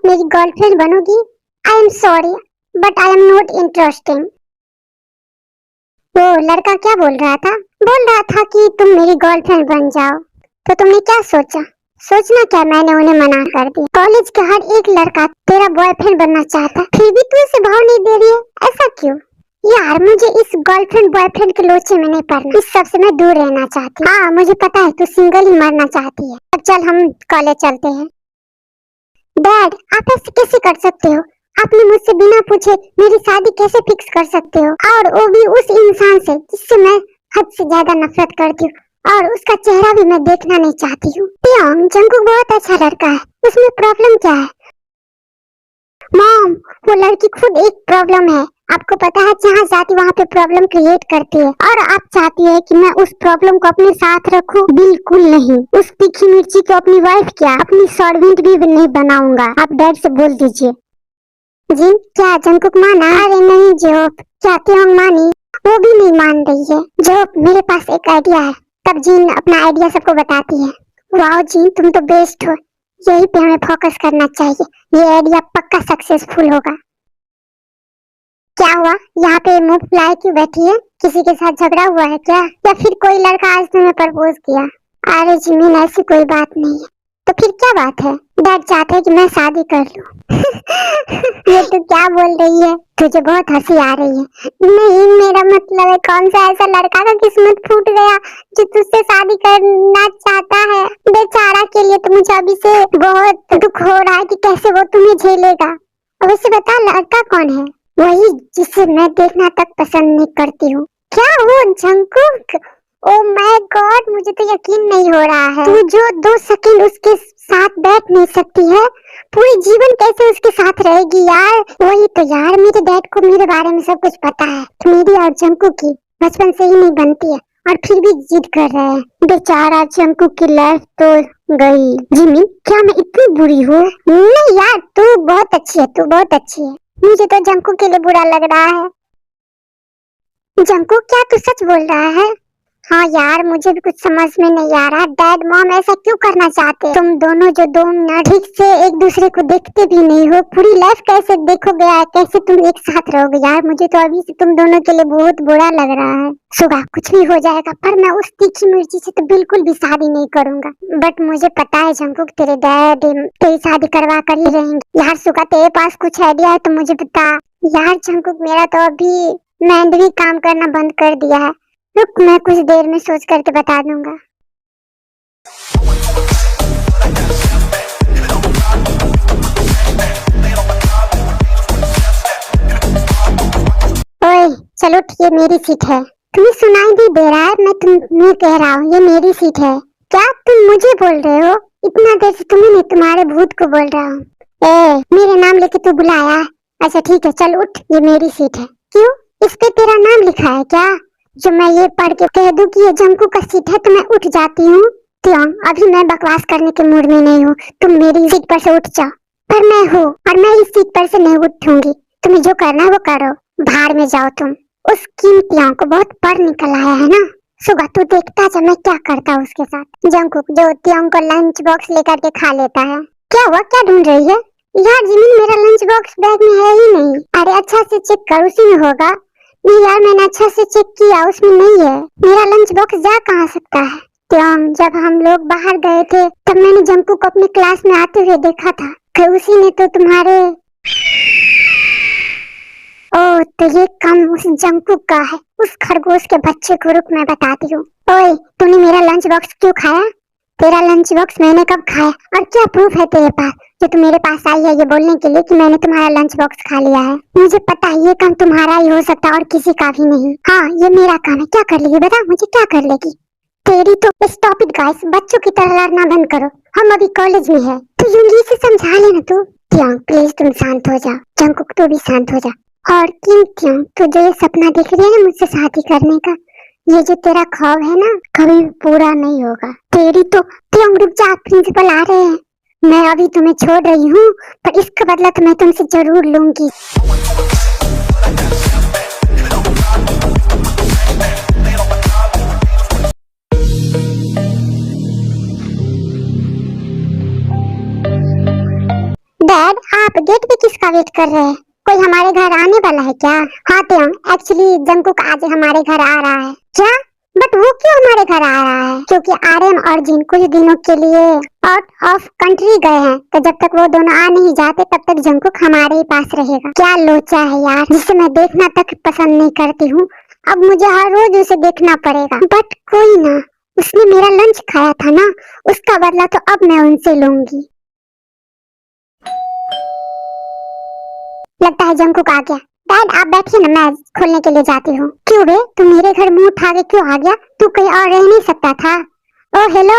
मेरी गर्लफ्रेंड बनोगी? I am sorry but I am not interesting. वो लड़का क्या बोल रहा था? बोल रहा था कि तुम मेरी गर्लफ्रेंड बन जाओ। तो तुमने क्या सोचा? सोचना क्या, मैंने उन्हें मना कर दिया। कॉलेज का हर एक लड़का तेरा बॉयफ्रेंड बनना चाहता, फिर भी तू उसे भाव नहीं दे रही है, ऐसा क्यों? यार मुझे इस गर्लफ्रेंड बॉयफ्रेंड के लोचे में नहीं पड़ना, इस सब से मैं दूर रहना चाहती हूँ। हाँ मुझे पता है तू सिंगल ही मरना चाहती है। अब चल हम कॉलेज चलते हैं। डैड आप ऐसे कैसे कर सकते हो? आपने मुझसे बिना पूछे मेरी शादी कैसे फिक्स कर सकते हो, और वो भी उस इंसान से जिससे मैं हद से ज्यादा नफरत करती हूँ, और उसका चेहरा भी मैं देखना नहीं चाहती हूँ। जंकुक बहुत अच्छा लड़का है, उसमें प्रॉब्लम क्या है? मॉम वो लड़की खुद एक प्रॉब्लम है, आपको पता है, जहाँ जाती वहाँ पे प्रॉब्लम क्रिएट करती है, और आप चाहती है कि मैं उस प्रॉब्लम को अपने साथ रखूं? बिल्कुल नहीं। उस तीखी मिर्ची को अपनी वाइफ क्या अपनी सर्वेंट भी नहीं बनाऊंगा। आप डैड से बोल दीजिए। जी क्या जंकुक माना? अरे नहीं जोप, क्या त्योंग मानी? वो भी नहीं मान रही है। जोप मेरे पास एक आइडिया है। तब जीन अपना आइडिया सबको बताती है। वाओ जीन तुम तो बेस्ट हो, यही पे हमें फोकस करना चाहिए, ये आइडिया पक्का सक्सेसफुल होगा। क्या हुआ? यहाँ पे मुंह फुलाए क्यों बैठी है? किसी के साथ झगड़ा हुआ है क्या, या फिर कोई लड़का आज तुम्हें प्रपोज किया? अरे जिमीन ऐसी कोई बात नहीं है। तो फिर क्या बात है? डैड चाहते हैं कि मैं शादी कर लूं। ये तू क्या बोल रही है? तुझे बहुत हंसी आ रही है। नहीं मेरा मतलब है कौन सा ऐसा लड़का का किस्मत फूट गया जो तुझसे शादी करना चाहता है। बेचारा के लिए तो मुझे अभी से बहुत दुख हो रहा है कि कैसे वो तुम्हें झेलेगा। अब इसे बता लड़का कौन है? वही जिसे मैं देखना तक पसंद नहीं करती हूँ। क्या वो जंकुक? ओ माय गॉड मुझे तो यकीन नहीं हो रहा है। तू जो 2 सेकंड उसके साथ बैठ नहीं सकती है, पूरी जीवन कैसे उसके साथ रहेगी यार? वही तो यार, मेरे डैड को मेरे बारे में सब कुछ पता है। मेरी और जंकुक की बचपन से ही नहीं बनती है, और फिर भी जिद कर रहे हैं। बेचारा जंकुक की लाइफ तो गई। जिमिन क्या मैं इतनी बुरी हूँ? नहीं यार तू बहुत अच्छी है, तू बहुत अच्छी है। मुझे तो जंकुक के लिए बुरा लग रहा है। जंकुक क्या तू सच बोल रहा है? हाँ यार मुझे भी कुछ समझ में नहीं आ रहा। डैड मॉम ऐसा क्यों करना चाहते? तुम दोनों जो 2 मिनट ठीक से एक दूसरे को देखते भी नहीं हो, पूरी लाइफ कैसे देखोगे यार? कैसे तुम एक साथ रहोगे यार? मुझे तो अभी से तुम दोनों के लिए बहुत बुरा लग रहा है। सुबह कुछ भी हो जाएगा, पर मैं उस तीखी मिर्ची से तो बिल्कुल भी शादी नहीं करूंगा। बट मुझे पता है जंकुक तेरे डैड तेरी शादी करवा कर ही रहेंगे। यार सुगा तेरे पास कुछ आइडिया है तो मुझे बता। यार जंकुक मेरा तो अभी माइंड भी काम करना बंद कर दिया है। रुक मैं कुछ देर में सोच करके बता दूंगा। ओए चलो ये मेरी सीट है। तुम्हें सुनाई भी दे रहा है? मैं तुम्हें कह रहा हूँ ये मेरी सीट है। क्या तुम मुझे बोल रहे हो? इतना देर से तुम्हें नहीं तुम्हारे भूत को बोल रहा हूँ। ए मेरे नाम लेके तू बुलाया? अच्छा ठीक है चल उठ, ये मेरी सीट है। क्यों? इस पे तेरा नाम लिखा है क्या? जो मैं ये पढ़ के कह दूं कि ये जंकू का सीट है तो मैं उठ जाती हूँ? क्यों? अभी मैं बकवास करने के मूड में नहीं हूँ। तुम मेरी सीट पर से उठ जाओ। पर मैं हूँ और मैं इस सीट पर से नहीं उठूंगी। तुम्हें जो करना है वो करो, बाहर में जाओ तुम। उस कीमतियों को बहुत पढ़ निकल आया है ना। सुबह तू देखता जा मैं क्या करता हूँ उसके साथ। जंकुक जो त्योंग को लंच बॉक्स लेकर के खा लेता है। क्या हुआ, क्या ढूंढ रही है? यार जिमिन मेरा लंच बॉक्स बैग में है ही नहीं। अरे अच्छा से चेक कर, उसी में होगा। नहीं यार मैंने अच्छा से चेक किया, उसमें नहीं है। मेरा लंच बॉक्स जा कहाँ सकता है? त्योंग जब हम लोग बाहर गए थे तब मैंने जंकू को अपनी क्लास में आते हुए देखा था। फिर उसी ने तो तुम्हारे ओ तो ये काम उस जंकू का है, उस खरगोश के बच्चे को। रुक मैं बताती हूँ। ओए तूने मेरा लंच बॉक्स क्यों खाया? तेरा लंच बॉक्स मैंने कब खाया, और क्या प्रूफ है तेरे पास जो तू मेरे पास आई है ये बोलने के लिए कि मैंने तुम्हारा लंच बॉक्स खा लिया है? मुझे पता है ये काम तुम्हारा ही हो सकता है और किसी का भी नहीं। हाँ ये मेरा काम है। क्या कर लेगी बता मुझे, क्या कर लेगी? तेरी तो स्टॉप इट गाइस, बच्चों की तरह लड़ना बंद करो। हम अभी कॉलेज में है, तो यूंगी से समझा लेना तू। त्योंग प्लीज तुम शांत हो जाओ। जंकुक तू भी शांत हो जा। और किम त्योंग तू जो ये सपना देख रही है ना मुझसे शादी करने का, ये जो तेरा ख्वाब है ना कभी पूरा नहीं होगा। तेरी तो त्योंग रुक जा, प्रिंसिपल आ रहे हैं। मैं अभी तुम्हें छोड़ रही हूँ पर इसका बदला तो मैं तुमसे जरूर लूंगी। डैड पे गेट पे किसका वेट कर रहे हैं? कोई हमारे घर आने वाला है क्या? हाँ त्योंग, एक्चुअली जंकुक आज हमारे घर आ रहा है। क्या? बट वो क्यों हमारे घर आ रहा है? क्योंकि आर्यन और जिन कुछ दिनों के लिए आउट ऑफ कंट्री गए हैं, तो जब तक वो दोनों आ नहीं जाते तब तक जंकुक हमारे ही पास रहेगा। क्या लोचा है यार, जिसे मैं देखना तक पसंद नहीं करती हूँ। अब मुझे हर रोज उसे देखना पड़ेगा। बट कोई ना, उसने मेरा लंच खाया था ना, उसका बदला तो अब मैं उनसे लूंगी। लगता है जंकुक आ गया। डैड आप बैठिए ना, मैं खोलने के लिए जाती हूँ। क्यों बे, तू मेरे घर मुंह उठा के क्यों आ गया? तू कहीं और रह नहीं सकता था? ओह हेलो,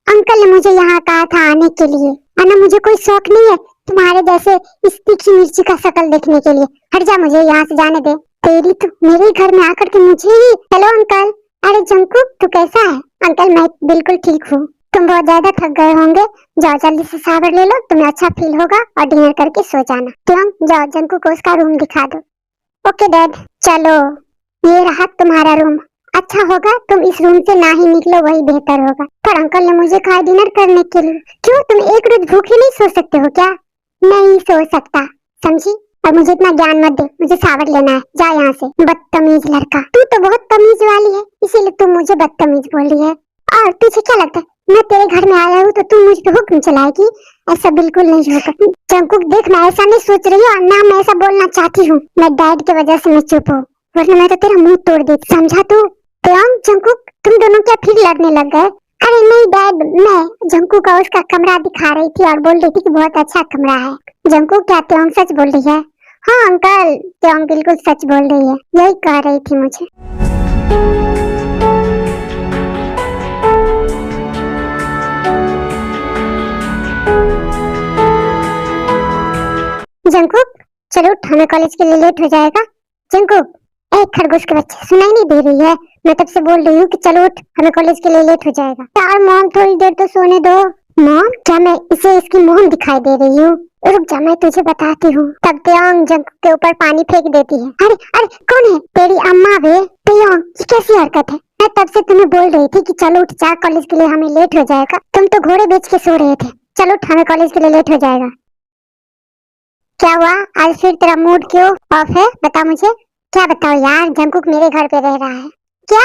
अंकल ने मुझे यहाँ कहा था आने के लिए। अन्ना मुझे कोई शौक नहीं है तुम्हारे जैसे इस तीखी मिर्ची का शक्ल देखने के लिए। हट जा, मुझे यहाँ से जाने दे। तेरी तो मेरे घर में आकर के मुझे ही। Hello uncle. अरे जंकुक तू कैसा है? अंकल मैं बिल्कुल ठीक हूँ। तुम बहुत ज्यादा थक गए होंगे, जाओ जल्दी से शावर ले लो, तुम्हें अच्छा फील होगा और डिनर करके सो जाना। तुम जाओ जंकुक को उसका रूम दिखा दो। Okay dad. चलो ये रहा तुम्हारा रूम। अच्छा होगा तुम इस रूम से ना ही निकलो, वही बेहतर होगा। पर अंकल ने मुझे कहा डिनर करने के लिए। क्यों, तुम एक रोज भूखे नहीं सो सकते हो क्या? नहीं सो सकता, समझी? और मुझे इतना ज्ञान मत दे, मुझे शावर लेना है। जा यहाँ से, बदतमीज लड़का। तू तो बहुत तमीज वाली है, इसीलिए तुम मुझे बदतमीज बोल रही है। और तुझे क्या लगता है मैं तेरे घर में आया हूँ तो तुम मुझ पे हुक्म चलाएगी? ऐसा बिल्कुल नहीं होगा। जंकुक देख, मैं ऐसा नहीं सोच रही हूँ और ना मैं ऐसा बोलना चाहती हूँ। मैं डैड की वजह से मैं चुप हूँ, वरना मैं तो तेरा मुंह तोड़ देती, समझा तू? त्योंग जंकुक तुम दोनों क्या फिर लड़ने लग गए? अरे नहीं डैड, मैं जंकुक का उसका कमरा दिखा रही थी और बोल रही थी कि बहुत अच्छा कमरा है। जंकुक क्या त्योंग सच बोल रही है? हाँ अंकल, त्योंग बिल्कुल सच बोल रही है, यही कह रही थी मुझे। जंकुक चलो उठ, हमें कॉलेज के लिए लेट हो जाएगा। जंकुक, एक खरगोश के बच्चे, सुनाई नहीं दे रही है? मैं तब से बोल रही हूँ कि चलो उठ, हमें कॉलेज के लिए लेट हो जाएगा। यार मॉम थोड़ी देर तो सोने दो। मॉम, क्या मैं इसे इसकी मोहन दिखाई दे रही हूँ? रुक जा, मैं तुझे बताती हूँ। तब त्योंग जंकुक के ऊपर पानी फेंक देती है। अरे अरे कौन है? तेरी अम्मा बे। त्योंग ये कैसी हरकत है? मैं तब से तुम्हें बोल रही थी कि चलो उठ जा, कॉलेज के लिए हमें लेट हो जाएगा। तुम तो घोड़े बेच के सो रहे थे। चलो उठ, हमें कॉलेज के लिए लेट हो जाएगा। क्या हुआ, आज फिर तेरा मूड क्यों ऑफ है? बता मुझे। क्या बताओ यार, जंकुक मेरे घर पे रह रहा है। क्या?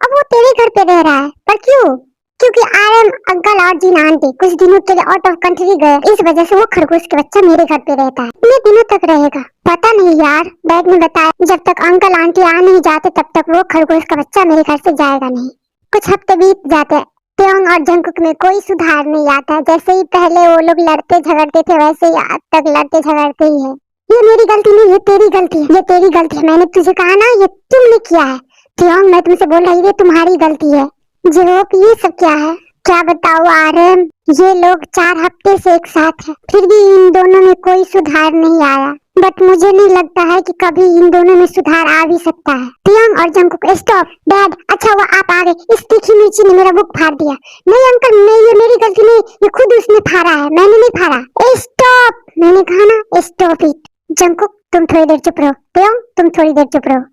अब वो तेरे घर पे रह रहा है? पर क्यों? क्योंकि आर्यन अंकल और जीन आंटी कुछ दिनों के लिए आउट ऑफ कंट्री गए, इस वजह से वो खरगोश के बच्चा मेरे घर पे रहता है। कितने दिनों तक रहेगा पता नहीं यार, डैड ने बताया जब तक अंकल आंटी आ नहीं जाते तब तक वो खरगोश का बच्चा मेरे घर से जाएगा नहीं। कुछ हफ्ते बीत जाते हैं, त्योंग और जंकुक में कोई सुधार नहीं आता है। जैसे ही पहले वो लोग लड़ते झगड़ते थे वैसे ही आज तक लड़ते झगड़ते ही है। ये मेरी गलती नहीं, ये तेरी गलती है, ये तेरी गलती है। मैंने तुझे कहा ना, ये तुमने किया है। त्योंग मैं तुमसे बोल रही, ये तुम्हारी गलती है। जीहोक ये सब क्या है? क्या बताओ आर्यन, ये लोग 4 हफ्ते से एक साथ हैं, फिर भी इन दोनों में कोई सुधार नहीं आया। बट मुझे नहीं लगता है कि कभी इन दोनों में सुधार आ भी सकता है। त्योंग और जंकुक, स्टॉप। डैड अच्छा हुआ आप आ गए, इस तीखी मिर्ची ने मेरा बुक फाड़ दिया। नहीं अंकल, नहीं ये मेरी गलती नहीं, ये खुद उसने फाड़ा है, मैंने नहीं फाड़ा। स्टॉप, मैंने कहा ना स्टॉप इट। जंकुक तुम थोड़ी देर चुप रहो, त्योंग तुम थोड़ी देर चुप रहो।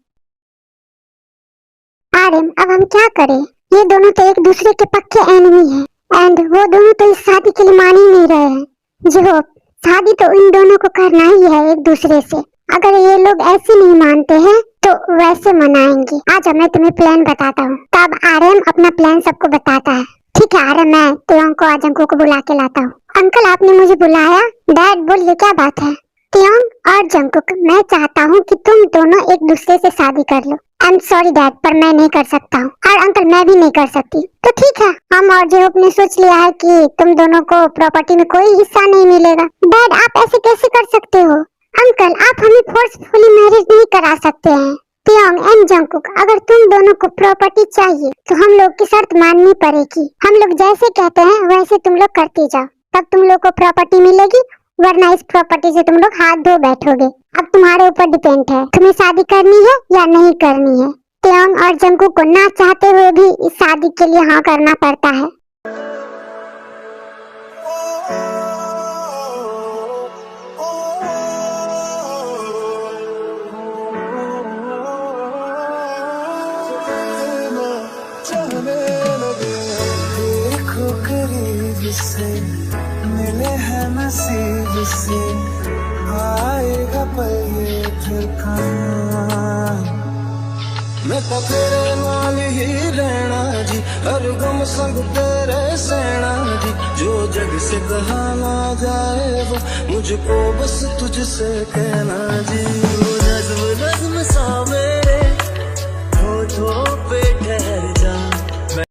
आर्यन अब हम क्या करें? ये दोनों तो एक दूसरे के पक्के एनिमी हैं एंड वो दोनों तो इस शादी के लिए मान ही नहीं रहे हैं। जो शादी तो इन दोनों को करना ही है एक दूसरे से। अगर ये लोग ऐसे नहीं मानते हैं तो वैसे मनाएंगे। आजा मैं तुम्हें प्लान बताता हूँ। तब आर्यन अपना प्लान सबको बताता है। ठीक है आर्यन, मैं त्योंग को और जंकुक को बुला के लाता हूँ। अंकल आपने मुझे बुलाया? डैड बोलिए क्या बात है? त्योंग और जंकुक, मैं चाहता हूँ कि तुम दोनों एक दूसरे से शादी कर लो। आई एम सॉरी डैड, पर मैं नहीं कर सकता हूँ। और अंकल मैं भी नहीं कर सकती। तो ठीक है, हम और जेहोप ने सोच लिया है कि तुम दोनों को प्रॉपर्टी में कोई हिस्सा नहीं मिलेगा। डैड आप ऐसे कैसे कर सकते हो? अंकल आप हमें फोर्सफुली मैरिज नहीं करा सकते हैं। त्योंग एंड जंकुक, अगर तुम दोनों को प्रॉपर्टी चाहिए तो हम लोग की शर्त माननी पड़ेगी। हम लोग जैसे कहते हैं वैसे तुम लोग करते जाओ, तब तुम लोग को प्रॉपर्टी मिलेगी, वरना इस प्रॉपर्टी से तुम लोग हाथ धो बैठोगे। अब तुम्हारे ऊपर डिपेंड है, तुम्हें शादी करनी है या नहीं करनी है। त्योंग और जंकुक को ना चाहते हुए भी इस शादी के लिए हाँ करना पड़ता है। मिले हैं नसीब से आएगा पल ये फिर कहाँ। मैं तो तेरे नाल ही रहना जी, हर गम संग तेरे सहना जी। जो जग से कहा ना जाए वो मुझको बस तुझसे कहना जी। वो नज्म नज्म सा मेरे होठों पे ठहर जा।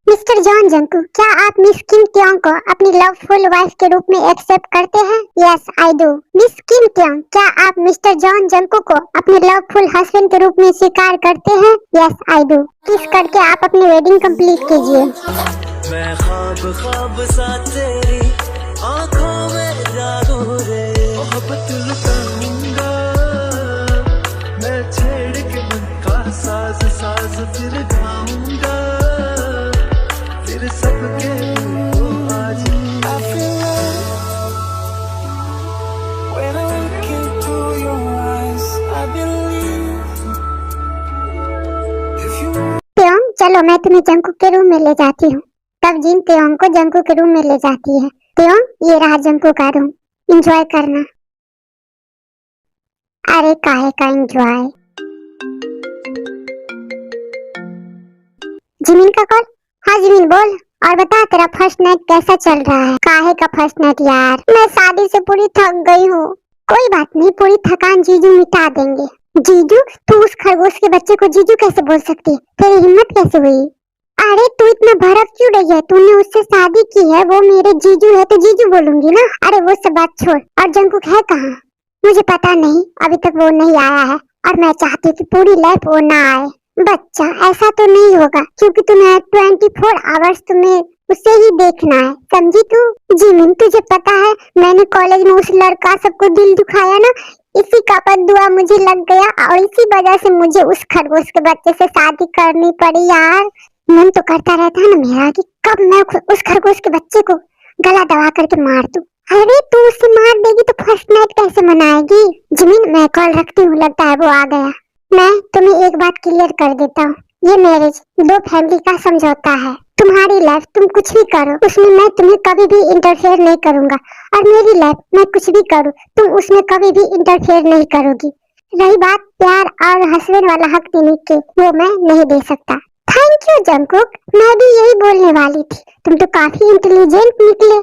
मिस्टर जॉन जंकू, क्या आप मिस किम ट्योंग को अपनी लवफुल वाइफ के रूप में एक्सेप्ट करते हैं? Yes I do. मिस किम ट्योंग, क्या आप मिस्टर जॉन जंकू को अपने लवफुल हस्बैंड के रूप में स्वीकार करते हैं? Yes I do. किस करके आप अपनी वेडिंग कंप्लीट कीजिए। मैं ख्वाब ख्वाब सा तेरी आंखों में जागो रे, मोहब्बत लुटाऊंगा मैं छेड़ के मन का साज साज फिर गाऊंगा फिर सबके को आज। I feel love when I look into your eyes. I believe if you ट्योंग, चलो मैं तुम्हें जंकू के रूम में ले जाती हूँ। तब जिन ट्योंग को जंकू के रूम में ले जाती है। ट्योंग, ये रहा जंकू का रूम, एंजॉय करना। अरे काहे का एंजॉय। जिमिन का कॉल। हाँ जिमिन बोल, और बता तेरा फर्स्ट नाइट कैसा चल रहा है? काहे का फर्स्ट नाइट यार, मैं शादी से पूरी थक गई हूँ। कोई बात नहीं, पूरी थकान जीजू मिटा देंगे। जीजू? तू उस खरगोश के बच्चे को जीजू कैसे बोल सकती है? तेरी हिम्मत कैसे हुई? अरे तू इतना भड़क क्यों रही है? तूने उससे शादी की है, वो मेरे जीजू है तो जीजू बोलूंगी ना। अरे वो सब बात छोड़, और जंकुक है कहाँ? मुझे पता नहीं, अभी तक वो नहीं आया है और मैं चाहती हूँ कि पूरी लाइफ वो ना आए। बच्चा, ऐसा तो नहीं होगा क्योंकि तुम्हें 24 आवर्स तुम्हें उसे ही देखना है, समझी तू? जिमिन, तुझे पता है मैंने कॉलेज में उस लड़का सबको दिल दुखाया ना, इसी का बददुआ मुझे लग गया और इसी वजह से मुझे उस खरगोश के बच्चे से शादी करनी पड़ी यार। मन तो करता रहता है ना मेरा कि कब मैं उस खरगोश के बच्चे को गला दबा करके मार दूं। अरे तू उसे मार देगी तो फर्स्ट नाइट कैसे मनाएगी? जिमिन, मैं कॉल रखती हूँ, लगता है वो आ गया। मैं तुम्हें एक बात क्लियर कर देता हूँ, ये मैरिज दो फैमिली का समझौता है। तुम्हारी लाइफ तुम कुछ भी करो उसमें मैं तुम्हें कभी भी इंटरफेयर नहीं करूंगा, और मेरी लाइफ मैं कुछ भी करूँ तुम उसमें कभी भी इंटरफेयर नहीं करोगी। रही बात प्यार और हस्बैंड वाला हक देने की, वो मैं नहीं दे सकता। थैंक यू जंकुक, मैं भी यही बोलने वाली थी, तुम तो काफी इंटेलिजेंट निकले।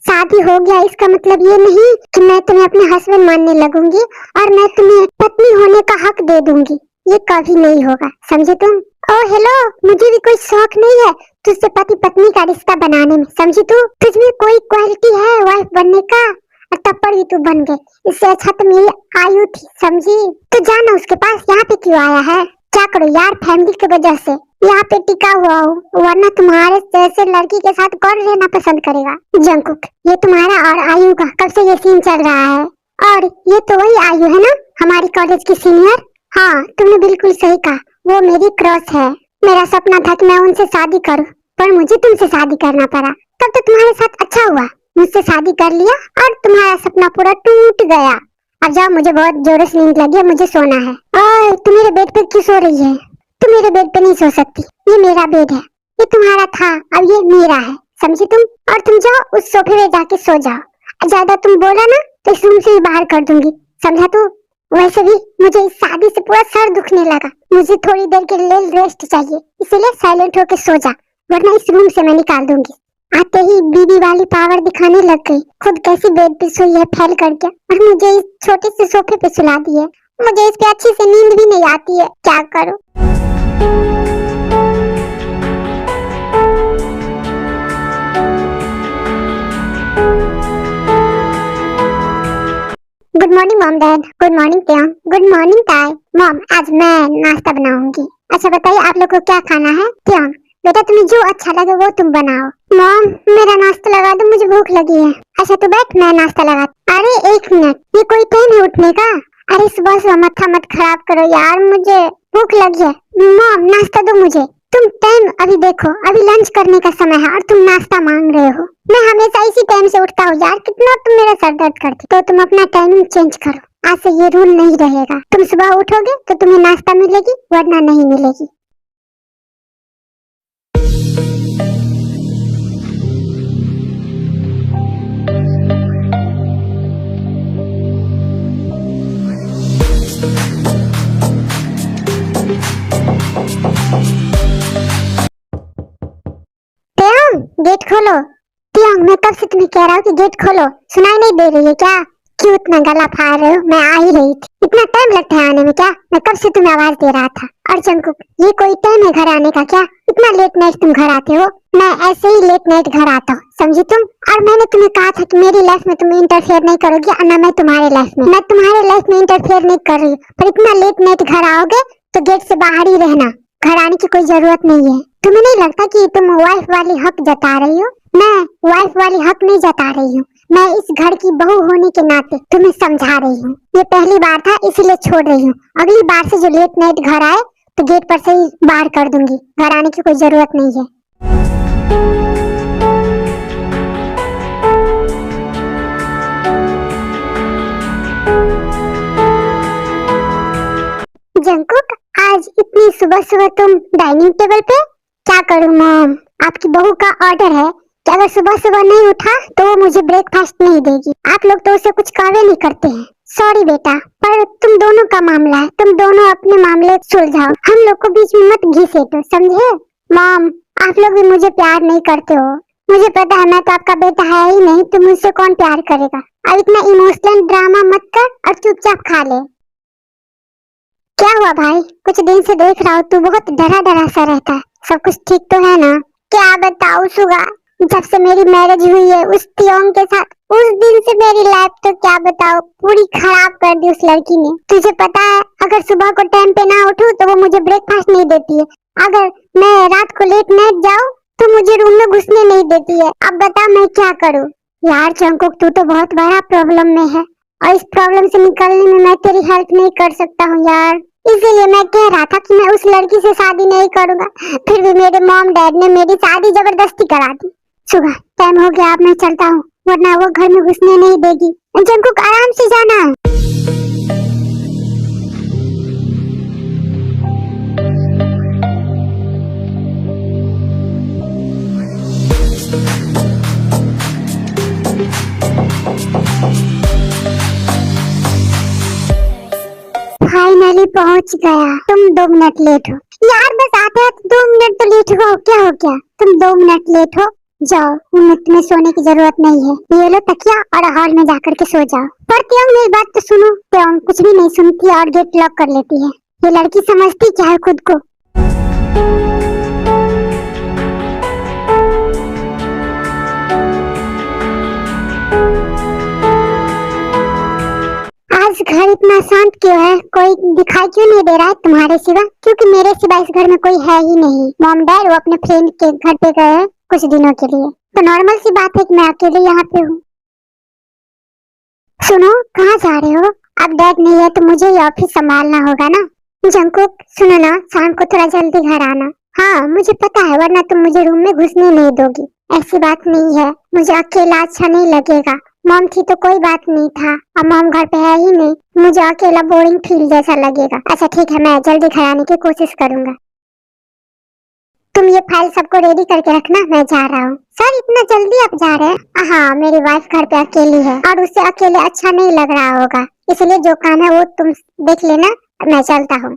शादी हो गया इसका मतलब ये नहीं कि मैं तुम्हें अपने हस्बैंड मानने लगूंगी और मैं तुम्हें पत्नी होने का हक दे दूंगी, ये कभी नहीं होगा, समझे तुम? ओ हेलो, मुझे भी कोई शौक नहीं है तुझसे पति पत्नी का रिश्ता बनाने में, समझी तू? तुझमें कोई क्वालिटी है वाइफ बनने का, और टप्पड़ भी तू बन गई, इससे अच्छा तो मेरी आयु थी, समझी? तो जाना उसके पास यहाँ पे क्यों आया है? क्या करो यार, फैमिली की वजह से यहाँ पे टिका हुआ हूँ, वरना तुम्हारे जैसे लड़की के साथ कौन रहना पसंद करेगा? जंकुक, ये तुम्हारा और आयु का कब से ये सीन चल रहा है? और ये तो वही आयु है ना, हमारी कॉलेज की सीनियर? हाँ तुमने बिल्कुल सही कहा, वो मेरी क्रश है। मेरा सपना था कि मैं उनसे शादी करूं, पर मुझे तुमसे शादी करना पड़ा। तब तो तुम्हारे साथ अच्छा हुआ, मुझसे शादी कर लिया और तुम्हारा सपना पूरा टूट गया। अब जाओ, मुझे बहुत जोरों से नींद लगी है, मुझे सोना है। ओए, तुम मेरे बेड पे क्यों सो रही है? तुम मेरे बेड पे नहीं सो सकती, ये मेरा बेड है, ये तुम्हारा था अब ये मेरा है, समझी तुम? और तुम जाओ उस सोफे में जाके सो जाओ, ज्यादा तुम बोला ना तो इस रूम से भी बाहर कर दूंगी, समझा तू? वैसे भी मुझे इस शादी से पूरा सर दुखने लगा, मुझे थोड़ी देर के लिए रेस्ट चाहिए, इसलिए साइलेंट होके सो जा, वरना इस रूम से मैं निकाल दूंगी। आते ही बीबी वाली पावर दिखाने लग गई, खुद कैसी बेड पे सोई है फैल करके, और मुझे इस छोटे से सोफे पे सुला दी है। मुझे इस पे अच्छी से नींद भी नहीं आती है, क्या करूं? Good morning mom dad. Good morning Priyam. Good morning ताई। मॉम, आज मैं नाश्ता बनाऊंगी। अच्छा बताइए आप लोग को क्या खाना है? प्रियम, बेटा तुम्हें जो अच्छा लगे वो तुम बनाओ। मॉम, मेरा नाश्ता लगा दो, मुझे भूख लगी है। अच्छा तो बैठ, मैं नाश्ता लगा। अरे एक मिनट, ये कोई टाइम है उठने का? अरे सुबह सुबह मत्था मत खराब करो यार, मुझे भूख लगी है। मॉम नाश्ता दो मुझे। तुम टाइम अभी देखो, अभी लंच करने का समय है और तुम नाश्ता मांग रहे हो। मैं हमेशा इसी टाइम से उठता हूँ यार, कितना तुम मेरा सर दर्द करती। तो तुम अपना टाइमिंग चेंज करो, आज से ये रूल नहीं रहेगा। तुम सुबह उठोगे तो तुम्हें नाश्ता मिलेगी, वरना नहीं मिलेगी। खोलो। तियांग, मैं कब से तुम्हें कह रहा हूँ कि गेट खोलो, सुनाई नहीं दे रही है क्या? क्यों इतना गला फाड़ रहे हो? मैं आ ही रही थी। इतना टाइम लगता है आने में क्या? मैं कब से तुम्हें आवाज दे रहा था। और जंकुक, ये कोई टाइम है घर आने का क्या? इतना लेट नाइट तुम घर आते हो? मैं ऐसे ही लेट नाइट घर आता हूँ, समझी तुम? और मैंने तुम्हें कहा था कि मेरी लाइफ में तुम इंटरफेयर नहीं करोगी और ना मैं तुम्हारे लाइफ में। मैं तुम्हारे लाइफ में इंटरफेयर नहीं कर रही हूँ, पर इतना लेट नाइट घर आओगे तो गेट से बाहर ही रहना, घर आने की कोई जरूरत नहीं है। तुम्हें नहीं लगता कि तुम वाइफ वाली हक जता रही हो? मैं वाइफ वाली हक नहीं जता रही हूँ, मैं इस घर की बहू होने के नाते तुम्हें समझा रही हूँ। ये पहली बार था इसलिए छोड़ रही हूँ, अगली बार से जो लेट नाइट घर आए तो गेट पर से ही बाहर कर दूंगी, घर आने की कोई जरूरत नहीं है। जंकुक, आज इतनी सुबह सुबह तुम डाइनिंग टेबल पे? क्या करूं मॉम, आपकी बहू का ऑर्डर है कि अगर सुबह सुबह नहीं उठा तो वो मुझे ब्रेकफास्ट नहीं देगी। आप लोग तो उसे कुछ कावे नहीं करते हैं। सॉरी बेटा, पर तुम दोनों का मामला है, तुम दोनों अपने मामले सुलझाओ, हम लोग को बीच में मत घिसेटो, समझे? मॉम, आप लोग भी मुझे प्यार नहीं करते हो, मुझे पता है, मैं तो आपका बेटा है ही नहीं, तो मुझसे कौन प्यार करेगा। अब इतना इमोशनल ड्रामा मत कर और चुपचाप खा ले। क्या हुआ भाई, कुछ दिन से देख रहा हूँ तू बहुत डरा डरा सा रहता है, सब कुछ ठीक तो है ना? क्या बताऊँ सुगा, जब से मेरी मैरिज हुई है उस तियोंग के साथ, उस दिन से मेरी लाइफ तो क्या बताऊँ पूरी खराब कर दी उस लड़की ने। तुझे पता है, अगर सुबह को टाइम पे ना उठूं तो वो मुझे ब्रेकफास्ट नहीं देती है, अगर मैं रात को लेट नाइट जाऊँ तो मुझे रूम में घुसने नहीं देती है। अब बता मैं क्या करूँ? यार जंकुक, तू तो बहुत बड़ा प्रॉब्लम में है और इस प्रॉब्लम से निकलने में मैं तेरी हेल्प नहीं कर सकता हूँ यार, इसीलिए मैं कह रहा था कि मैं उस लड़की से शादी नहीं करूंगा, फिर भी मेरे मॉम डैड ने मेरी शादी जबरदस्ती करा दी। सुबह टाइम हो गया, अब मैं चलता हूँ, वरना वो घर में घुसने नहीं देगी। जंकुक, आराम से जाना। फाइनली पहुंच गया। तुम 2 मिनट लेट हो। यार बस आते हैं 2 मिनट तो लेट हो, क्या हो गया? तुम 2 मिनट लेट हो, जाओ, तुम्हें सोने की जरूरत नहीं है, ये लो तकिया और हॉल में जाकर के सो जाओ। पर त्योंग मेरी बात तो सुनो। त्योंग कुछ भी नहीं सुनती और गेट लॉक कर लेती है। ये लड़की समझती क्या है खुद को? आज घर इतना शांत क्यों है? कोई दिखाई क्यों नहीं दे रहा है तुम्हारे सिवा? क्योंकि मेरे सिवा इस घर में कोई है ही नहीं। मॉम डैड वो अपने फ्रेंड के घर पे गए हैं कुछ दिनों के लिए, तो नॉर्मल सी बात है कि मैं अकेले यहाँ पे हूँ। सुनो, कहाँ जा रहे हो? अब डैड नहीं है तो मुझे ही ऑफिस संभालना होगा ना। जंकुक सुनो ना, शाम को थोड़ा जल्दी घर आना। हाँ मुझे पता है, वरना तुम मुझे रूम में घुसने नहीं दोगी। ऐसी बात नहीं है, मुझे अकेला अच्छा नहीं लगेगा। मॉम थी तो कोई बात नहीं था, अब मॉम घर पे है ही नहीं, मुझे अकेला बोरिंग फील जैसा लगेगा। अच्छा ठीक है, मैं जल्दी घर आने की कोशिश करूंगा। तुम ये फाइल सबको रेडी करके रखना, मैं जा रहा हूँ। सर इतना जल्दी आप जा रहे हैं? हाँ, मेरी वाइफ घर पे अकेली है और उसे अकेले अच्छा नहीं लग रहा होगा, इसलिए जो काम है वो तुम देख लेना, मैं चलता हूँ।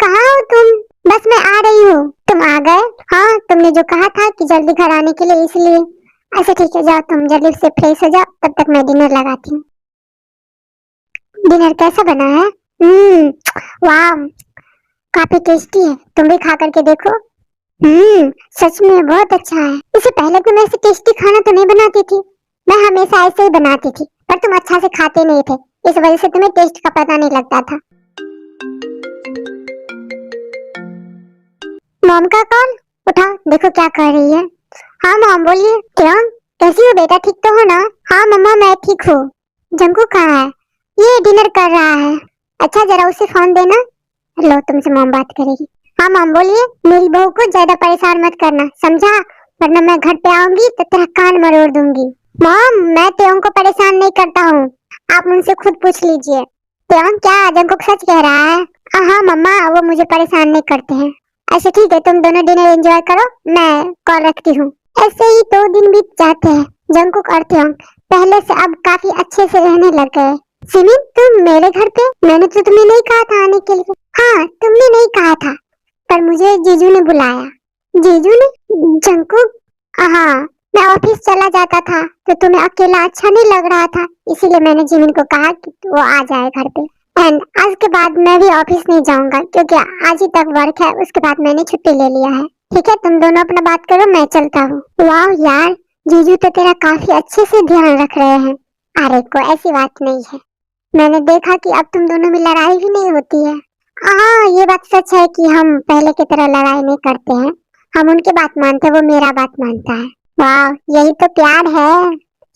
कहाँ हो तुम? बस मैं आ रही हूँ। तुम आ गए? हाँ, तुमने जो कहा था कि जल्दी घर आने के लिए, इसलिए। अच्छा ठीक है, जाओ तुम जल्दी से फ्रेश हो जाओ, तब तक मैं डिनर लगाती हूँ। डिनर कैसा बना है? वाह, काफी टेस्टी है, तुम भी खा करके देखो। सच में बहुत अच्छा है। इससे पहले तुम ऐसे टेस्टी खाना तो नहीं बनाती थी। मैं हमेशा ऐसे ही बनाती थी, पर तुम अच्छा से खाते नहीं थे, इस वजह से तुम्हें टेस्ट का पता नहीं लगता था। मॉम का कॉल, उठाओ, देखो क्या कर रही है। हाँ मॉम बोलिए। क्यों, कैसी हो बेटा, ठीक तो हो ना? हाँ मम्मा मैं ठीक हूँ। जंकू कहाँ है? ये डिनर कर रहा है। अच्छा जरा उसे फोन देना। लो, तुमसे मॉम बात करेगी। हाँ मॉम बोलिए। मेरी बहू को ज्यादा परेशान मत करना, समझा? वरना मैं घर पे आऊंगी तो तेरा कान मरोड़ दूंगी। मॉम मैं त्यों को परेशान नहीं करता हूँ, आप उनसे खुद पूछ लीजिए। त्यों क्या जंकुक सच कह रहा है? हाँ मम्मा, वो मुझे परेशान नहीं करते हैं। अच्छा ठीक है, तुम दोनों डिनर एंजॉय करो, मैं कॉल रखती हूँ। ऐसे ही 2 दिन बीत जाते हैं। जंकुक और त्योंग पहले से अब काफी अच्छे से रहने लग गए। सिमिन, तुम मेरे घर पे? मैंने तो तुम्हें नहीं कहा था आने के लिए। हाँ, तुमने नहीं कहा था, पर मुझे जीजू ने बुलाया। जीजू ने? जंकुक? हाँ, मैं ऑफिस चला जाता था तो तुम्हें अकेला अच्छा नहीं लग रहा था, इसीलिए मैंने जिमिन को कहा कि वो आ जाए घर पे। एंड आज के बाद मैं भी ऑफिस नहीं जाऊंगा क्योंकि आज ही तक वर्क है, उसके बाद मैंने छुट्टी ले लिया है। ठीक है, तुम दोनों अपना बात करो, मैं चलता हूँ। वाह यार, जीजू तो तेरा काफी अच्छे से ध्यान रख रहे हैं। अरे को ऐसी बात नहीं है, मैंने देखा कि अब तुम दोनों में लड़ाई भी नहीं होती है। हाँ, ये बात सच है कि हम पहले की तरह लड़ाई नहीं करते हैं। हम उनकी बात मानते हैं, वो मेरा बात मानता है। वाह, यही तो प्यार है।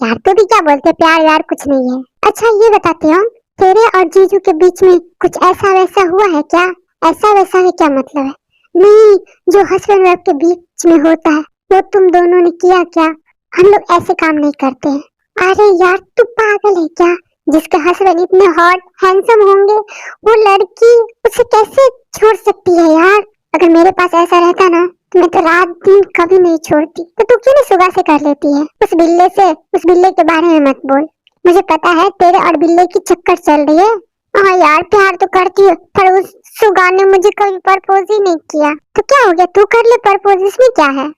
यार तू भी क्या बोलते, प्यार यार कुछ नहीं है। अच्छा ये बताते हो, तेरे और जीजू के बीच में कुछ ऐसा वैसा हुआ है क्या? ऐसा वैसा है क्या मतलब है? नहीं, जो हस्बैंड वाइफ के बीच में होता है वो तुम दोनों ने किया क्या? हम लोग ऐसे काम नहीं करते हैं। अरे यार तू पागल है क्या? जिसके हस्बैंड इतने हॉट हैंडसम होंगे, वो लड़की उसे कैसे छोड़ सकती है यार? अगर मेरे पास ऐसा रहता ना तो मैं तो रात दिन कभी नहीं छोड़ती। तो तू क्यों नहीं सुगा से कर लेती है? उस बिल्ले से, उस बिल्ले के बारे में मत बोल। मुझे पता है तेरे और बिल्ले की चक्कर चल रही है। हाँ यार, प्यार तो करती है, पर उस सुगा ने मुझे कभी प्रपोज ही नहीं किया। तो क्या हो गया, तू कर ले प्रपोज, इसमें क्या है?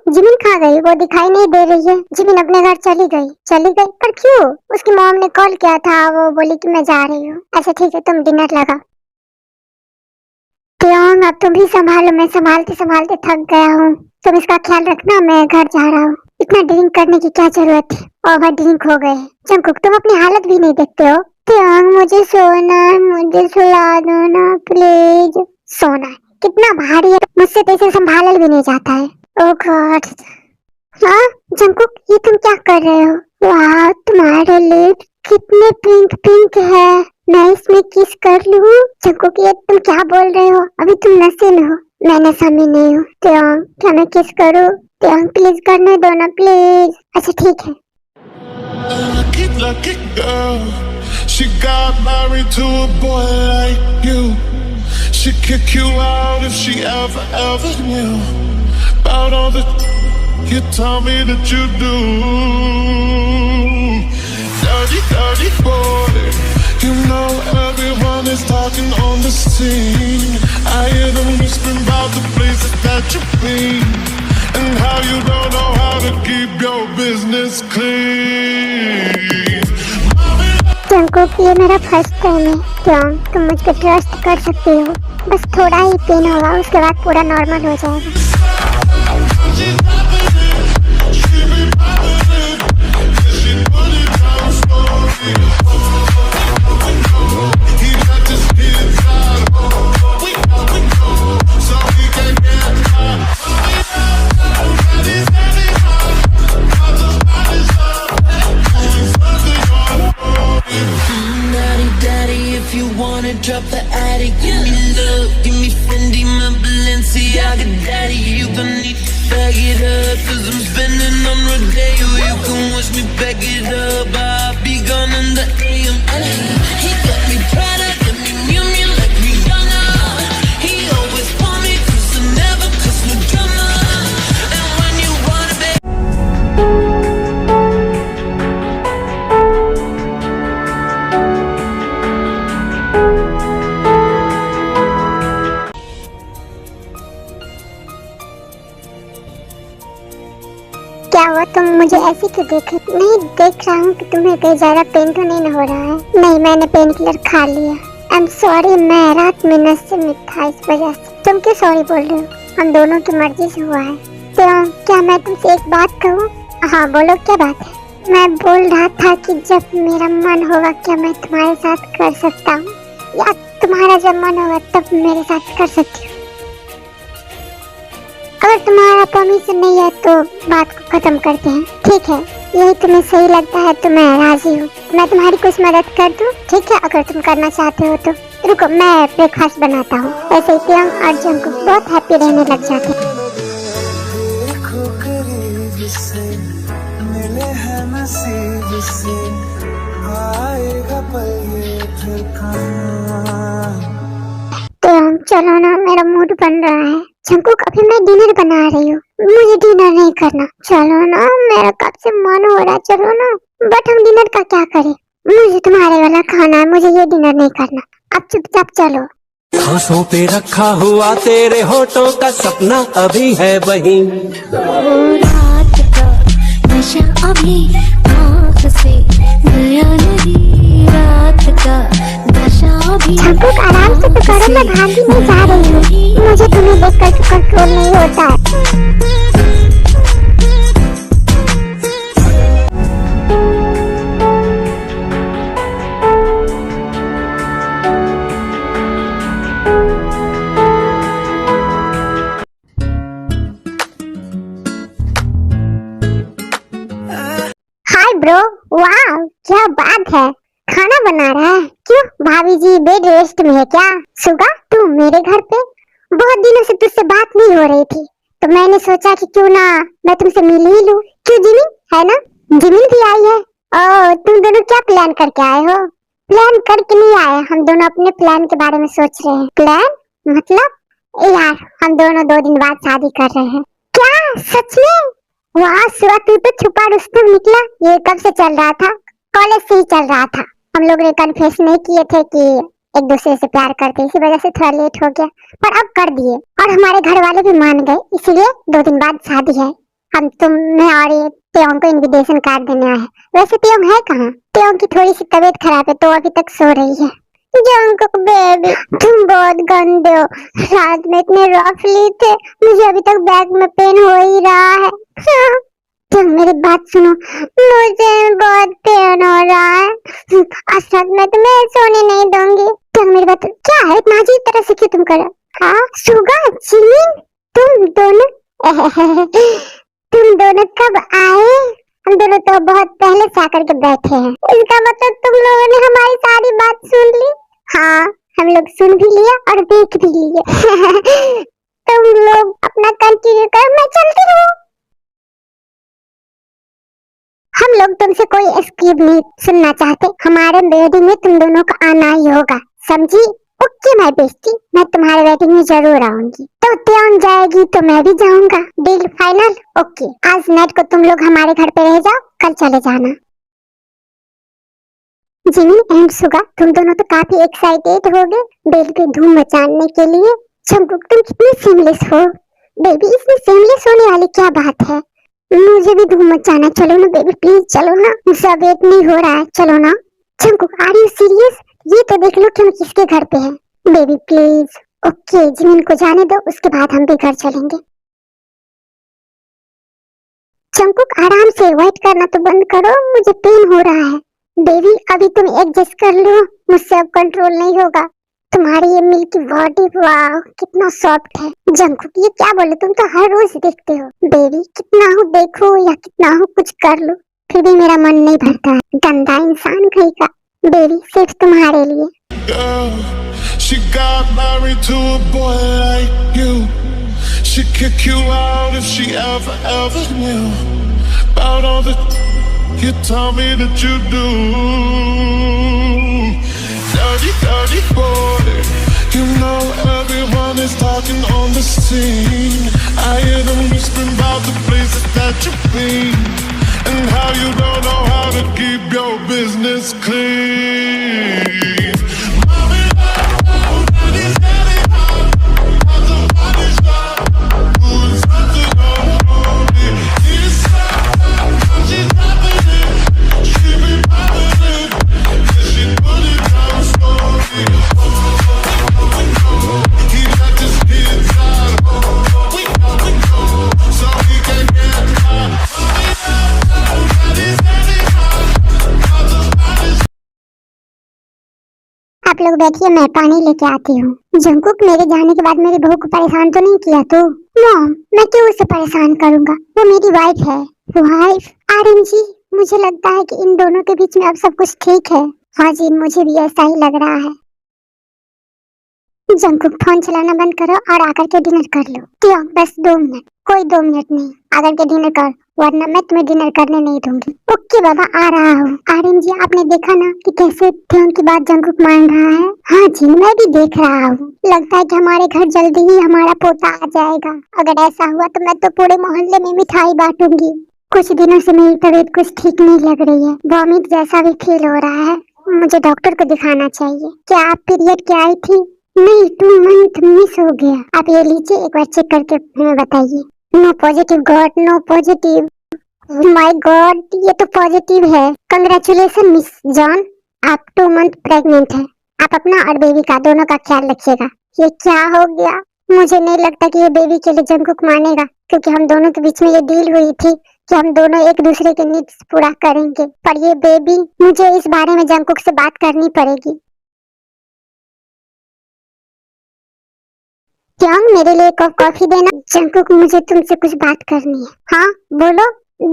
जिमिन कहाँ गई? वो दिखाई नहीं दे रही है। जिमिन अपने घर चली गई, पर क्यों? उसकी मॉम ने कॉल किया था, वो बोली कि मैं जा रही हूँ। अच्छा ठीक है, तुम डिनर लगाओ। त्योंग, अब तुम भी संभालो, मैं संभालते संभालते थक गया हूँ। तुम इसका ख्याल रखना, मैं घर जा रहा हूँ। इतना ड्रिंक करने की क्या जरूरत है, ओवर ड्रिंक हो गए। जंकुक, तुम अपनी हालत भी नहीं देखते हो। त्योंग, मुझे सोना है, मुझे सुला दो ना प्लीज। सोना कितना भारी है, मुझसे तो इसे संभाला भी नहीं जाता है। ओह गॉड। हाँ जंकुक, ये तुम क्या कर रहे हो? वाह, तुम्हारे लिप्स कितने पिंक पिंक है। मैं इसमें किस कर लूं? जंकुक, ये तुम क्या बोल रहे हो? अभी तुम नशे में हो। मैं नशा में नहीं हूँ। त्योंग, क्या मैं किस करूँ? त्योंग प्लीज करने दो ना प्लीज। अच्छा ठीक है। Lucky girl, she got married to a boy like you. She'd kick you out if she ever knew about all the you tell me that you do. Dirty boy, you know everyone is talking on the scene. I hear them whispering about the places that you've been and how you don't know how to keep your business clean. Jungkook, ये मेरा first time है। क्यों? तुम मुझ पे trust कर सकते हो। बस थोड़ा ही पेन होगा, उसके बाद पूरा नॉर्मल हो जाएगा। Drop the attic, give me love, give me Fendi, my Balenciaga daddy. You gon' need to bag it up, 'cause I'm spending on Rodeo. You can watch me back it up, I'll be gone in the AM. He got me Prada, got me Miu Miu like Rihanna. He always want me 'cause I never cause no drama. And when you wanna be क्या हुआ, तुम मुझे ऐसे क्यों देख? नहीं देख रहा हूँ कि तुम्हें कहीं ज्यादा पेन तो नहीं हो रहा है। नहीं, मैंने पेन किलर खा लिया। आई एम सॉरी, मैं रात में नशे में था, इस वजह से। तुम क्यों सॉरी बोल रहे हो? हम दोनों की मर्जी से हुआ है। तो क्या मैं तुमसे एक बात कहूँ? हाँ बोलो, क्या बात है? मैं बोल रहा था कि जब मेरा मन होगा क्या मैं तुम्हारे साथ कर सकता हूँ, या तुम्हारा जब मन होगा तब मेरे साथ कर सकती हूँ। अगर तुम्हारा परमिशन नहीं है तो बात को खत्म करते हैं, ठीक है? यही तुम्हें सही लगता है तो मैं राजी हूँ। मैं तुम्हारी कुछ मदद कर दूँ, ठीक है? अगर तुम करना चाहते हो तो रुको, मैं ब्रेकफास्ट बनाता हूँ। ऐसे ही त्योंग और जंकुक बहुत हैप्पी रहने लग जाते हैं। देखो करीब से, मिले हैं नसीब से, आएगा पल ये फिर कहाँ। त्योंग चलो ना, मेरा मूड बन रहा है। जंकुक अभी मैं डिनर बना रही हूँ, मुझे डिनर नहीं करना। चलो ना, मेरा कब से मन हो रहा है, चलो ना। बट हम डिनर का क्या करें, मुझे तुम्हारे वाला खाना है, मुझे ये डिनर नहीं करना। अब चुपचाप चलो। सांसों पे रखा हुआ तेरे होठों का सपना अभी है वहीं। रात का नशा अभी आँख से गया नहीं, रात का नशा अभी। जंकुक आराम से तो करो, मैं भागी नहीं जा रही हूँ, मुझे तुम्हें देखकर कंट्रोल नहीं होता है। हाय ब्रो, वाह क्या बात है, खाना बना रहा है। क्यों भाभी जी बेड रेस्ट में है क्या? सुगा तू मेरे घर पे, बहुत दिनों से तुझसे बात नहीं हो रही थी, तो मैंने सोचा कि क्यों ना मैं तुमसे मिल ही लूं। क्यों जिमिन, है ना? जिमिन भी आई है। ओ तुम दोनों क्या प्लान करके आए हो? प्लान करके नहीं आए, हम दोनों अपने प्लान के बारे में सोच रहे हैं। प्लान मतलब? यार हम दोनों 2 दिन बाद शादी कर रहे हैं। क्या सच में? वाह सुआ, तू तो छुपा रुस्तम निकला। ये कब से चल रहा था? कॉलेज से ही चल रहा था। हम लोग ने कन्फेस नहीं किए थे कि एक दूसरे से प्यार करते, इसी वजह से थोड़ा लेट हो गया, पर अब कर दिए और हमारे घर वाले भी मान गए, इसलिए 2 दिन बाद शादी है। हम तुम्हें और ये त्योंग को इनविटेशन कार्ड देने आए हैं। वैसे त्योंग है कहाँ? त्योंग की थोड़ी सी तबीयत खराब है तो अभी तक सो रही है। जंकुक बेबी तुम बहुत गंदे हो, रात में इतने रफली थे, मुझे अभी तक बैक में पेन हो ही रहा है। तुम मेरी बात सुनो, मुझे बहुत पेन हो रहा है, आज रात में तुम्हें सोने नहीं दूंगी। तुम मेरी बात, क्या है इतना अजीब तरह से क्यों तुम कर? हाँ सुगा जिमिन, तुम दोनों तुम दोनों कब आए? हम दोनों तो बहुत पहले से आकर के बैठे हैं। इसका मतलब तुम लोगों ने हमारी सारी बात सुन ली? हाँ हम लोग सुन भी लिया और देख भी लिए। तुम लोग अपना कंटिन्यू करो, मैं चलती हूँ। हम लोग तुमसे कोई एक्सक्यूज नहीं सुनना चाहते, हमारे वेडिंग में तुम दोनों को आना ही होगा, समझी? ओके माय बेस्टी, मैं तुम्हारे वेडिंग में जरूर आऊंगी। तो त्योंग जाएगी तो मैं भी जाऊंगा, डील फाइनल? ओके, आज नाइट को तुम लोग हमारे घर पे रह जाओ, कल चले जाना। जिमिन एंड सुगा तुम दोनों तो काफी एक्साइटेड हो गए बेबी पे धूम मचाने के लिए। जंकुक तुम कितनी सीमलेस हो बेबी, इसमें सीमलेस होने वाली क्या बात है? मुझे भी धूम मचाना, चलो ना बेबी प्लीज चलो ना, मुझसे वेट नहीं हो रहा है, चलो ना। Jungkook are you serious? ये तो देख लो कि हम किसके घर पे हैं। Baby please. ओके जिमिन को जाने दो, उसके बाद हम भी घर चलेंगे। जंकुक आराम से, वेट करना तो बंद करो, मुझे पेन हो रहा है। बेबी अभी तुम एडजस्ट कर लो, मुझसे अब कंट्रोल नहीं होगा। तुम्हारी ये मिल्की बॉडी, वाह कितना सॉफ्ट है। जंकुक ये क्या बोले, तुम तो हर रोज देखते हो। बेबी कितना हूँ देखो या कितना हूँ कुछ कर लो, फिर भी मेरा मन नहीं भरता है, गंदा इंसान कहीं का। बेबी सिर्फ तुम्हारे लिए। Girl, she got married to a boy like you. She'd kick you out if she ever knew about all the you tell me that you do. Dirty, dirty boy. You know everyone is talking on the scene. I hear them whispering about the places that you've been and how you don't know how to keep your business clean. आप लोग बैठिए, मैं पानी लेके आती हूँ। Jungkook मेरे जाने के बाद मेरी बहू को परेशान तो नहीं किया तू? मॉम मैं क्यों उसे परेशान करूँगा, वो मेरी वाइफ है। वाइफ? आरएमजी मुझे लगता है कि इन दोनों के बीच में अब सब कुछ ठीक है। हाँ जी मुझे भी ऐसा ही लग रहा है। जंकुक फोन चलाना बंद करो और आकर के डिनर कर लो। क्यों बस 2 मिनट, कोई 2 मिनट नहीं, आकर के डिनर कर, वरना मैं तुम्हें डिनर करने नहीं दूंगी। ओके बाबा, आ रहा हूँ। आर्यन जी, आपने देखा ना कि कैसे त्योंग की बात जंगकुक मान रहा है? हाँ जी, मैं भी देख रहा हूँ। लगता है कि हमारे घर जल्दी ही हमारा पोता आ जाएगा। अगर ऐसा हुआ तो मैं तो पूरे मोहल्ले में मिठाई बांटूंगी। कुछ दिनों से मेरी तबीयत कुछ ठीक नहीं लग रही है, वॉमिट जैसा भी फील हो रहा है। मुझे डॉक्टर को दिखाना चाहिए। क्या आप पीरियड के आई थी? नहीं, 2 मंथ मिस हो गया। आप ये लीजिए, एक बार चेक करके हमें बताइए। No positive god, no positive. My god, ये तो पॉजिटिव है। कंग्रेचुलेशन मिस जॉन, आप 2 मंथ प्रेग्नेंट है। आप अपना और बेबी का दोनों का ख्याल रखिएगा। ये क्या हो गया? मुझे नहीं लगता कि ये बेबी के लिए जंगकुक मानेगा, क्योंकि हम दोनों के बीच में ये डील हुई थी कि हम दोनों एक दूसरे के नीड्स पूरा करेंगे। पर ये बेबी, मुझे इस बारे में जंगकुक से बात करनी पड़ेगी। क्या मेरे लिए एक कप कॉफी देना? जंगकुक, मुझे तुमसे कुछ बात करनी है। हाँ बोलो,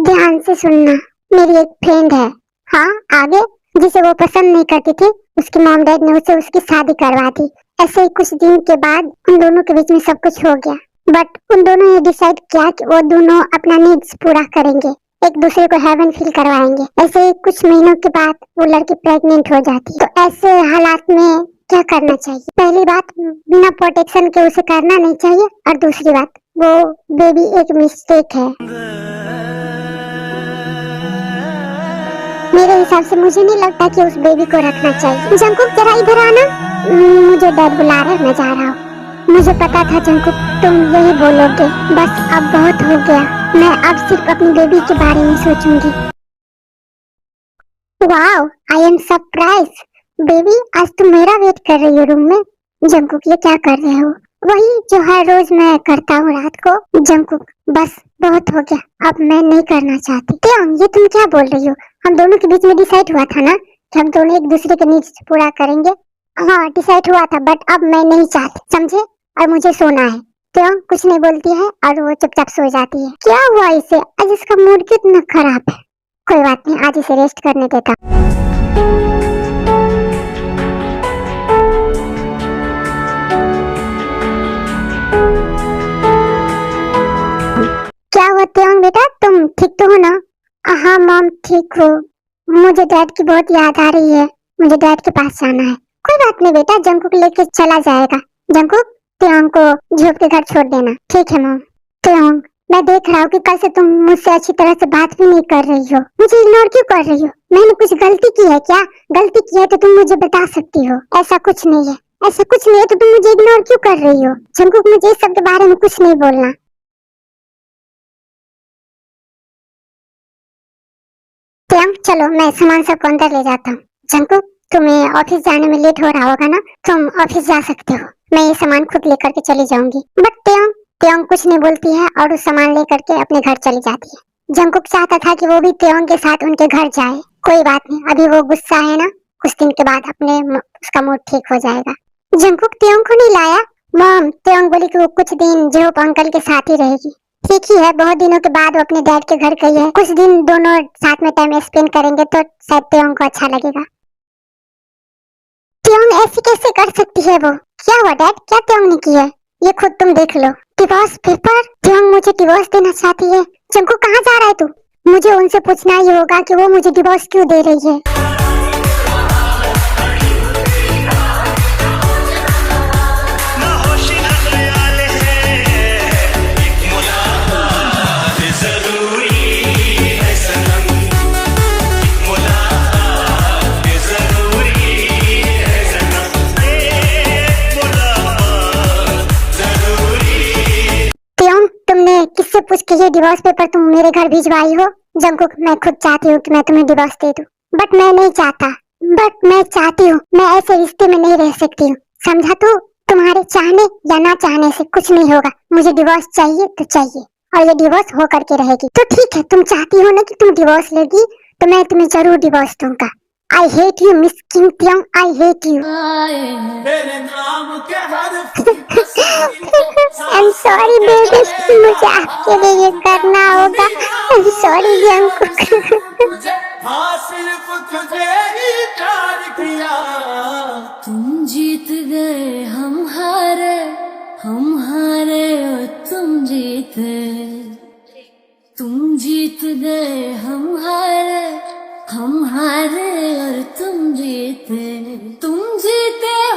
ध्यान से सुनना। मेरी एक फ्रेंड है, हाँ आगे, जिसे वो पसंद नहीं करती थी। उसके मॉम डैड ने उसे उसकी शादी करवा दी। ऐसे ही कुछ दिन के बाद उन दोनों के बीच में सब कुछ हो गया। बट उन दोनों ने डिसाइड किया कि वो दोनों अपना नीड्स पूरा करेंगे, एक दूसरे को हेवन फील करवाएंगे। ऐसे ही कुछ महीनों के बाद वो लड़की प्रेग्नेंट हो जाती। तो ऐसे हालात में क्या करना चाहिए? पहली बात, बिना प्रोटेक्शन के उसे करना नहीं चाहिए। और दूसरी बात, वो बेबी एक मिस्टेक है। मेरे हिसाब से मुझे नहीं लगता कि उस बेबी को रखना चाहिए। जंगकुक, जरा इधर आना। मुझे डैड बुला रहे, मैं जा रहा हूँ। मुझे पता था जंगकुक तुम यही बोलोगे। बस अब बहुत हो गया, मैं अब सिर्फ अपनी बेबी के बारे में सोचूंगी। Wow, I am surprise. Baby, आज तुम मेरा वेट कर रही हो रूम में? जंगकुक, ये क्या कर रहे हो? वही जो हर रोज मैं करता हूँ रात को। जंगकुक, बस बहुत हो गया, अब मैं नहीं करना चाहती। त्योंग, ये तुम क्या बोल रही हो? हम दोनों के बीच में डिसाइड हुआ था ना कि हम दोनों एक दूसरे के नीड्स पूरा करेंगे। हाँ, डिसाइड हुआ था, बट अब मैं नहीं चाहती, समझे? और मुझे सोना है। त्योंग कुछ नहीं बोलती है और वो चुपचाप सो जाती है। क्या हुआ इसे? आज इसका मूड कितना खराब है। कोई बात नहीं, आज इसे रेस्ट करने देता। क्या हुआ त्योंग बेटा, तुम ठीक तो हो ना? हाँ मॉम, ठीक हो। मुझे डैड की बहुत याद आ रही है, मुझे डैड के पास जाना है। कोई बात नहीं बेटा, जंगकुक लेके चला जाएगा। जंगकुक, त्योंग को झोप के घर छोड़ देना। ठीक है मॉम। त्योंग, मैं देख रहा हूँ कि कल से तुम मुझसे अच्छी तरह से बात भी नहीं कर रही हो। मुझे इग्नोर क्यों कर रही हो? मैंने कुछ गलती की है क्या? गलती की है तो तुम मुझे बता सकती हो। ऐसा कुछ नहीं है, ऐसा कुछ नहीं है तो तुम मुझे इग्नोर क्यों कर रही हो? जंगकुक, मुझे इस सब के बारे में कुछ नहीं बोलना। त्योंग, चलो मैं सामान सब अंदर ले जाता हूँ। जंगकुक, तुम्हें ऑफिस जाने में लेट हो रहा होगा ना, तुम ऑफिस जा सकते हो। मैं ये सामान खुद लेकर के चली जाऊंगी। बट त्योंग, त्योंग कुछ नहीं बोलती है और उस सामान लेकर के अपने घर चली जाती है। जंगकुक चाहता था कि वो भी त्योंग के साथ उनके घर जाए। कोई बात नहीं, अभी वो गुस्सा है ना, कुछ दिन के बाद उसका मूड ठीक हो जाएगा। जंगकुक त्योंग को नहीं लाया? मॉम, त्योंग बोली कि वो कुछ दिन जेहोप अंकल के साथ ही रहेगी। ठीक ही है, बहुत दिनों के बाद वो अपने डैड के घर गई है, कुछ दिन दोनों साथ में टाइम स्पेंड करेंगे तो शायद त्योंग को अच्छा लगेगा। त्योंग ऐसे कैसे कर सकती है वो? क्या हुआ डैड, क्या त्योंग ने की है? ये खुद तुम देख लो। Divorce paper? त्योंग मुझे डिवोर्स देना चाहती है। जंगकुक, कहाँ जा रहा है तू? मुझे उनसे पूछना ही होगा कि वो मुझे डिवोर्स क्यों दे रही है। किससे पूछ के ये डिवोर्स पेपर तुम मेरे घर भिजवाई हो? जंगकुक, मैं खुद चाहती हूँ कि मैं तुम्हें डिवोर्स दे दूँ, बट मैं नहीं चाहता। बट मैं चाहती हूँ, मैं ऐसे रिश्ते में नहीं रह सकती हूँ, समझा तू? तुम्हारे चाहने या ना चाहने से कुछ नहीं होगा। मुझे डिवोर्स चाहिए तो चाहिए, और ये डिवोर्स हो करके रहेगी। तो ठीक है, तुम चाहती हो ना कि तुम डिवोर्स लेगी, तो मैं तुम्हें जरूर डिवोर्स दूंगा। I hate you Miss Kim Taehyung, I hate you. I am sorry baby, मुझे आपके लिए ये करना होगा। I am sorry Jungkook. तुम जीत गए हम हारे और तुम जीते। तुम तुम जीत गए हम हारे और तुम जीते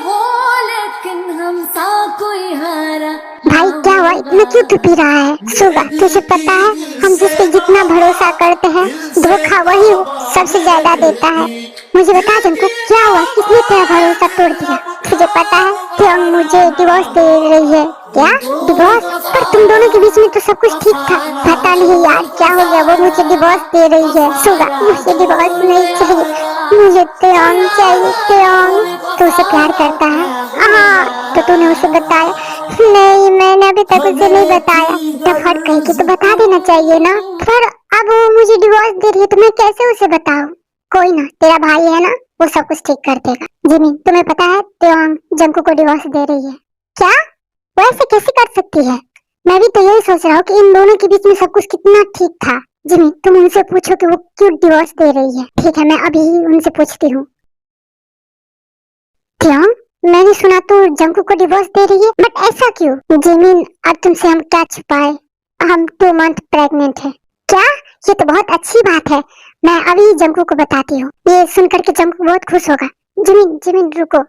हो लेकिन हम सा कोई हारा। भाई क्या हुआ, इतना क्यों तू रहा है? सुबह तुझे पता है हम जिस पे जितना भरोसा करते हैं धोखा वही सबसे ज्यादा देता है। मुझे बता तुमको क्या हुआ, किसने तेरा भरोसा तोड़ दिया? तुझे पता है तुम मुझे डिवोर्स दे रही है। क्या डिवोर्स? पर तुम दोनों के बीच में तो सब कुछ ठीक था। पता नहीं यार क्या हो गया, वो मुझे डिवोर्स दे रही है। सुबह मुझे डिवोर्स नहीं चाहिए, मुझे त्योंग चाहिए। त्योंग तो उसे प्यार करता है? हाँ, तो तूने उसे बताया? नहीं, मैंने अभी तक उसे नहीं बताया। जब हट गई कि तो बता देना चाहिए ना। पर अब वो मुझे डिवोर्स दे रही है तो मैं कैसे उसे बताऊं? कोई ना, तेरा भाई है ना, वो सब कुछ ठीक कर देगा। जिमी, तुम्हें पता है त्योंग जंकू को डिवोर्स दे रही है? क्या? वो ऐसे कैसे कर सकती है? मैं भी तो यही सोच रहा हूँ कि इन दोनों के बीच में सब कुछ कितना ठीक था। जिमी, तुम उनसे पूछो कि वो क्यों डिवोर्स दे रही है। ठीक है, मैं अभी ही उनसे पूछती हूँ। त्योंग, मैंने सुना तू जंकू को डिवोर्स दे रही है, बट ऐसा क्यों? जिमिन, अब तुमसे हम क्या छुपाए, हम 2 मंथ प्रेग्नेंट है। क्या? ये तो बहुत अच्छी बात है, मैं अभी जंकू को बताती हूँ। ये सुनकर के जंकू बहुत खुश होगा। जिमिन, जिमिन रुको,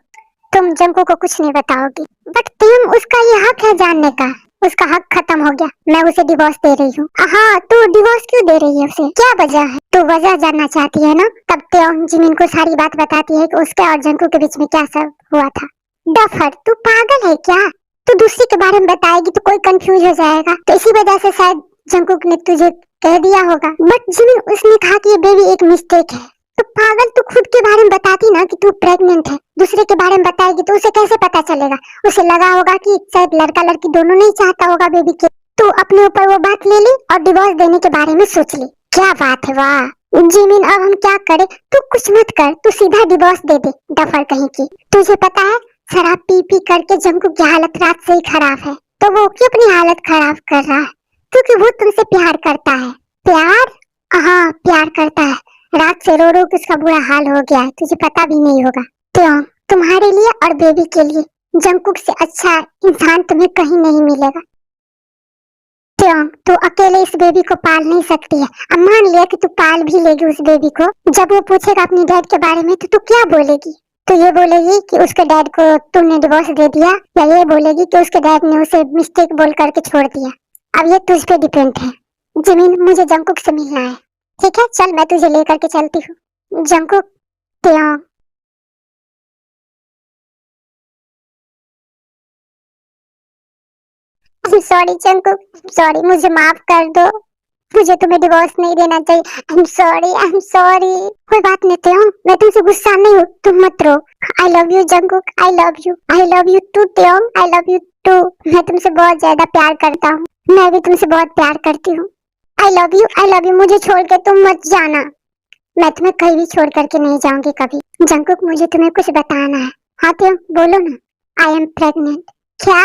तुम जंकू को कुछ नहीं बताओगी, बट तुम उसका ये हक है जानने का। उसका हक खत्म हो गया, मैं उसे डिवोर्स दे रही हूँ। हाँ, तू डिवोर्स क्यों दे रही है उसे? क्या वजह है? तू वजह जानना चाहती है ना? तब त्योंग जिमिन को सारी बात बताती है कि उसके और जंकू के बीच में क्या सब हुआ था। डफर, तू पागल है क्या? तू दूसरी के बारे में बताएगी तो कोई कंफ्यूज हो जाएगा, तो इसी वजह से शायद जंकुक ने तुझे कह दिया होगा। बट जिमिन, उसने कहा कि ये बेबी एक मिस्टेक है। तो पागल, तू खुद के बारे में बताती ना कि तू प्रेग्नेंट है, दूसरे के बारे में बताएगी तो उसे कैसे पता चलेगा? उसे लगा होगा कि शायद लड़का लड़की दोनों नहीं चाहता होगा बेबी के। तू अपने ऊपर वो बात ले ली और डिवोर्स देने के बारे में सोच ली। क्या बात है, वाह। जिमिन, अब हम क्या करें? तू कुछ मत कर, तू सीधा डिवोर्स दे दे, डफर कहीं की। तुझे पता है शराब पी पी करके जंकू की हालत रात से ही खराब है, तो वो क्यों अपनी हालत खराब कर रहा है? क्योंकि वो तुमसे प्यार करता है। प्यार? हाँ, प्यार करता है। रात से रो रो के उसका बुरा हाल हो गया है, तुझे पता भी नहीं होगा। क्यों? तुम्हारे लिए और बेबी के लिए जंकुक से अच्छा इंसान तुम्हें कहीं नहीं मिलेगा। क्यों? तू अकेले इस बेबी को पाल नहीं सकती है। अब मान लिया कि तू पाल भी लेगी उस बेबी को, जब वो पूछेगा अपनी डैड के बारे में तो तू क्या बोलेगी? तो ये बोलेगी कि उसके डैड को तुमने डिवोर्स दे दिया, या ये बोलेगी कि उसके डैड ने उसे मिस्टेक बोल करके छोड़ दिया? अब ये तुझ पे डिपेंड है। जिमिन, मुझे जंकुक से मिलना है। ठीक है, चल मैं तुझे लेकर के चलती हूँ। जंकुक, त्योंग। सॉरी जंकुक, सॉरी, मुझे माफ कर दो। मुझे तुम्हें डिवोर्स नहीं देना चाहिए। आई एम सॉरी। कोई बात नहीं त्योंग, मैं तुमसे गुस्सा नहीं हूँ, तुम मत रो। I love you Jungkook, I love you too Taehyung, I love you too. मैं तुमसे बहुत ज्यादा प्यार करता हूँ। मैं भी तुमसे बहुत प्यार करती हूँ। आई लव यू। मुझे छोड़ के तुम मत जाना। मैं तुम्हें कहीं भी छोड़ करके नहीं जाऊंगी कभी। जंकुक, मुझे तुम्हें कुछ बताना है। हाँ त्योंग, बोलो ना। I am pregnant. क्या?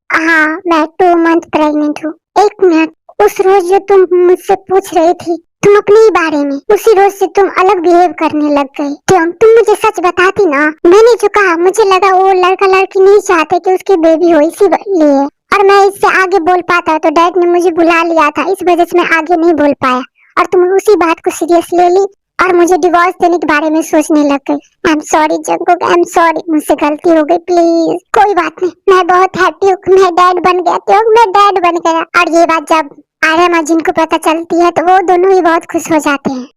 हाँ, मैं 2 मंथ प्रेग्नेंट हूँ। एक मिनट, उस रोज जो तुम मुझसे पूछ रही थी तुम अपने ही बारे में, उसी रोज से तुम अलग बिहेव करने लग गई। त्योंग, तुम मुझे सच बताती ना। मैंने जो कहा, मुझे लगा वो लड़का लड़की नहीं चाहते कि उसकी बेबी हो, इसीलिए। और मैं इससे आगे बोल पाता तो डैड ने मुझे बुला लिया था, इस वजह से मैं आगे नहीं बोल पाया। और तुम उसी बात को सीरियस ले ली और मुझे डिवोर्स देने के बारे में सोचने लग गई। आई am sorry Jungkook, I am sorry, मुझसे गलती हो गई, प्लीज। कोई बात नहीं, मैं बहुत हैप्पी हूँ, मैं डैड बन गया त्योंग, मैं डैड बन गया। और ये बात जब आर्यन और जिन को पता चलती है तो वो दोनों ही बहुत खुश हो जाते हैं।